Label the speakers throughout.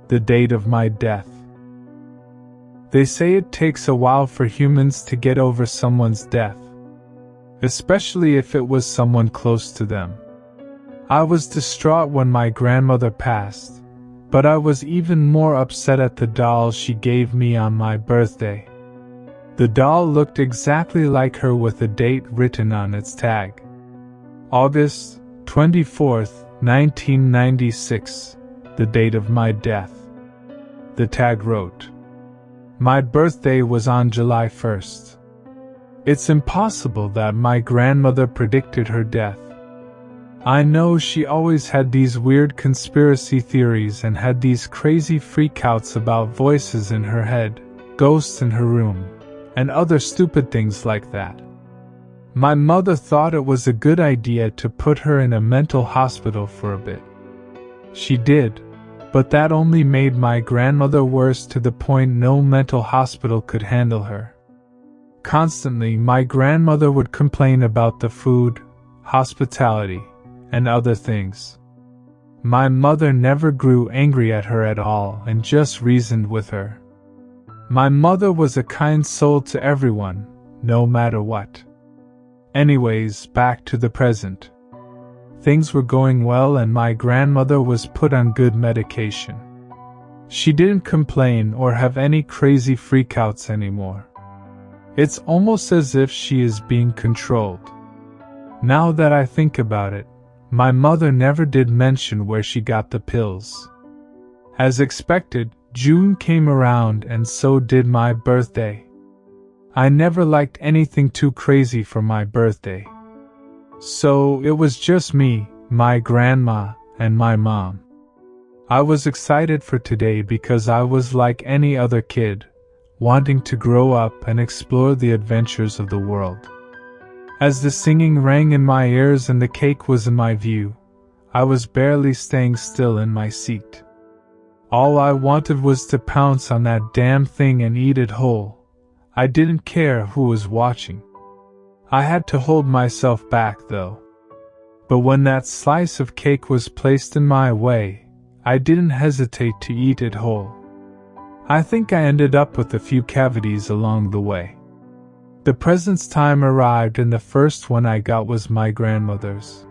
Speaker 1: The date of my death. They say it takes a while for humans to get over someone's death, especially if it was someone close to them. I was distraught when my grandmother passed, but I was even more upset at the doll she gave me on my birthday. The doll looked exactly like her with a date written on its tag. August 24th, 1996, the date of my death. The tag wrote, "My birthday was on July 1st. It's impossible that my grandmother predicted her death. I know she always had these weird conspiracy theories and had these crazy freakouts about voices in her head, ghosts in her room, and other stupid things like that. My mother thought it was a good idea to put her in a mental hospital for a bit. She did, but that only made my grandmother worse to the point no mental hospital could handle her. Constantly, my grandmother would complain about the food, hospitality, and other things. My mother never grew angry at her at all and just reasoned with her. My mother was a kind soul to everyone, no matter what. Anyways, back to the present. Things were going well and my grandmother was put on good medication. She didn't complain or have any crazy freakouts anymore. It's almost as if she is being controlled. Now that I think about it, my mother never did mention where she got the pills. As expected, June came around and so did my birthday. I never liked anything too crazy for my birthday. So it was just me, my grandma, and my mom. I was excited for today because I was like any other kid, wanting to grow up and explore the adventures of the world. As the singing rang in my ears and the cake was in my view, I was barely staying still in my seat. All I wanted was to pounce on that damn thing and eat it whole. I didn't care who was watching. I had to hold myself back though. But when that slice of cake was placed in my way, I didn't hesitate to eat it whole. I think I ended up with a few cavities along the way. The present's time arrived and the first one I got was my grandmother's.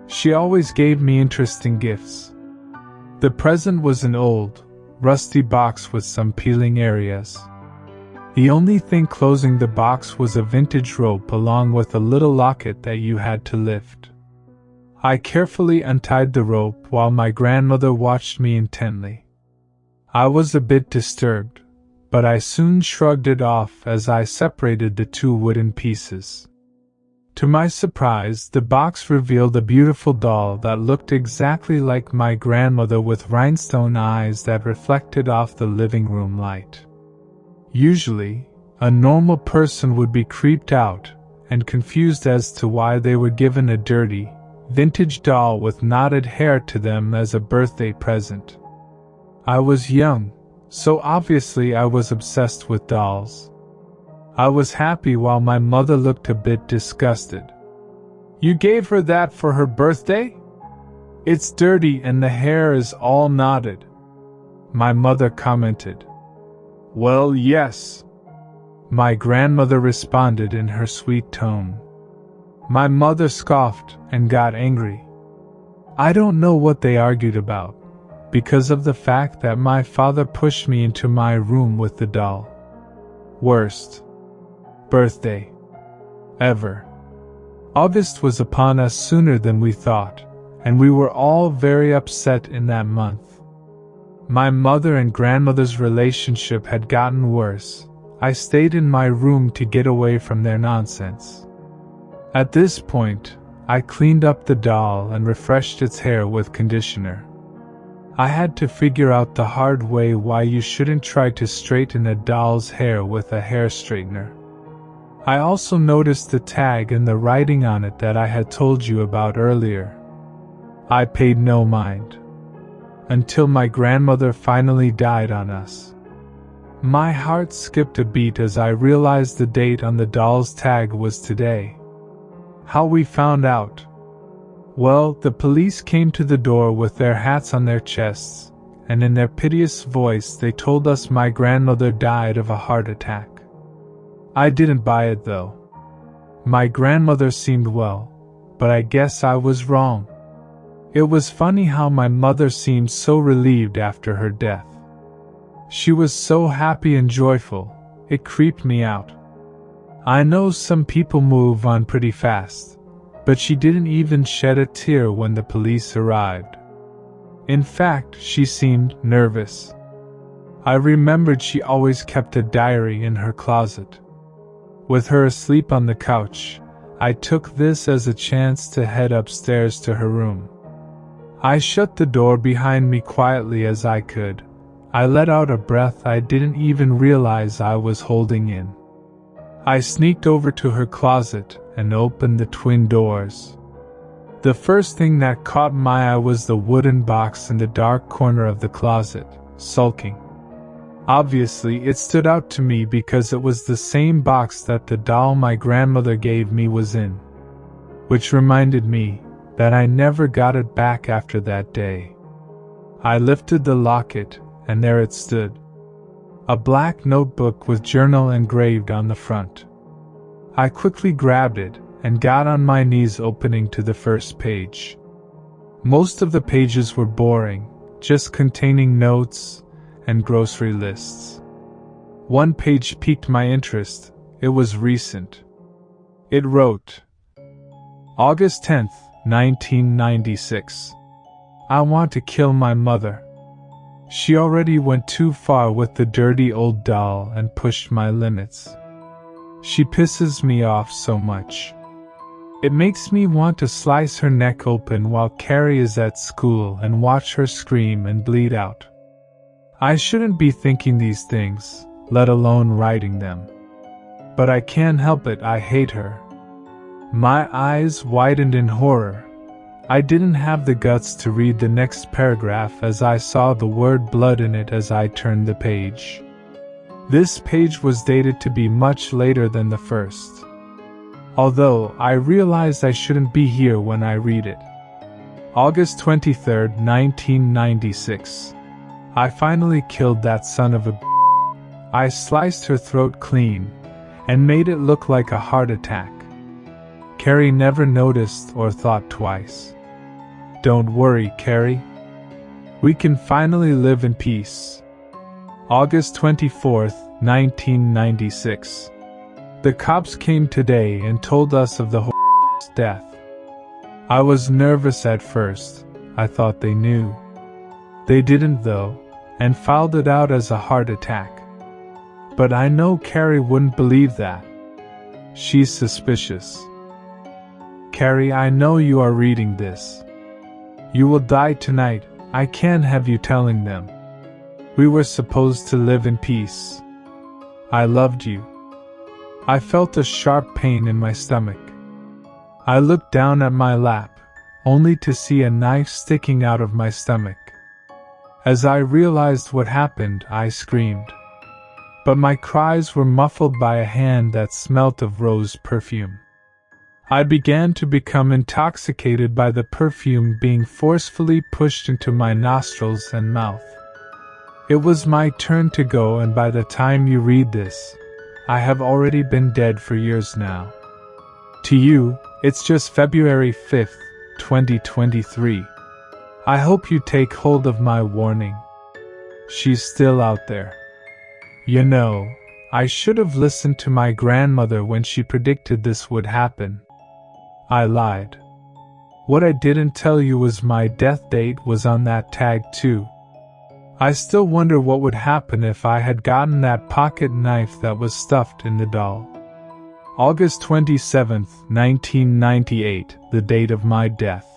Speaker 1: She always gave me interesting gifts. The present was an old, rusty box with some peeling areas. The only thing closing the box was a vintage rope along with a little locket that you had to lift. I carefully untied the rope while my grandmother watched me intently. I was a bit disturbed, but I soon shrugged it off as I separated the two wooden pieces. To my surprise, the box revealed a beautiful doll that looked exactly like my grandmother with rhinestone eyes that reflected off the living room light. Usually, a normal person would be creeped out and confused as to why they were given a dirty, vintage doll with knotted hair to them as a birthday present. I was young, so obviously I was obsessed with dolls. I was happy while my mother looked a bit disgusted. "You gave her that for her birthday? It's dirty and the hair is all knotted," my mother commented. "Well, yes," my grandmother responded in her sweet tone. My mother scoffed and got angry. I don't know what they argued about, because of the fact that my father pushed me into my room with the doll. Worst birthday ever. August was upon us sooner than we thought, and we were all very upset in that month. My mother and grandmother's relationship had gotten worse. I stayed in my room to get away from their nonsense. At this point, I cleaned up the doll and refreshed its hair with conditioner. I had to figure out the hard way why you shouldn't try to straighten a doll's hair with a hair straightener. I also noticed the tag and the writing on it that I had told you about earlier. I paid no mind. Until my grandmother finally died on us. My heart skipped a beat as I realized the date on the doll's tag was today. How we found out? Well, the police came to the door with their hats on their chests, and in their piteous voice they told us my grandmother died of a heart attack. I didn't buy it though. My grandmother seemed well, but I guess I was wrong. It was funny how my mother seemed so relieved after her death. She was so happy and joyful, it creeped me out. I know some people move on pretty fast, but she didn't even shed a tear when the police arrived. In fact, she seemed nervous. I remembered she always kept a diary in her closet. With her asleep on the couch, I took this as a chance to head upstairs to her room. I shut the door behind me quietly as I could. I let out a breath I didn't even realize I was holding in. I sneaked over to her closet and opened the twin doors. The first thing that caught my eye was the wooden box in the dark corner of the closet, sulking. Obviously, it stood out to me because it was the same box that the doll my grandmother gave me was in. Which reminded me that I never got it back after that day. I lifted the locket, and there it stood. A black notebook with journal engraved on the front. I quickly grabbed it and got on my knees opening to the first page. Most of the pages were boring, just containing notes and grocery lists. One page piqued my interest. It was recent. It wrote, August 10th, 1996. I want to kill my mother. She already went too far with the dirty old doll and pushed my limits. She pisses me off so much. It makes me want to slice her neck open while Carrie is at school and watch her scream and bleed out. I shouldn't be thinking these things, let alone writing them. But I can't help it, I hate her. My eyes widened in horror. I didn't have the guts to read the next paragraph as I saw the word blood in it as I turned the page. This page was dated to be much later than the first. Although I realized I shouldn't be here when I read it. August 23rd, 1996. I finally killed that son of a b****. I sliced her throat clean and made it look like a heart attack. Carrie never noticed or thought twice. Don't worry, Carrie. We can finally live in peace. August 24th, 1996. The cops came today and told us of the whore's death. I was nervous at first. I thought they knew. They didn't though, and filed it out as a heart attack. But I know Carrie wouldn't believe that. She's suspicious. Carrie, I know you are reading this. You will die tonight. I can't have you telling them. We were supposed to live in peace. I loved you. I felt a sharp pain in my stomach. I looked down at my lap, only to see a knife sticking out of my stomach. As I realized what happened, I screamed. But my cries were muffled by a hand that smelt of rose perfume. I began to become intoxicated by the perfume being forcefully pushed into my nostrils and mouth. It was my turn to go, and by the time you read this, I have already been dead for years now. To you, it's just February 5th, 2023. I hope you take hold of my warning. She's still out there. You know, I should have listened to my grandmother when she predicted this would happen. I lied. What I didn't tell you was my death date was on that tag too. I still wonder what would happen if I had gotten that pocket knife that was stuffed in the doll. August 27th, 1998, the date of my death.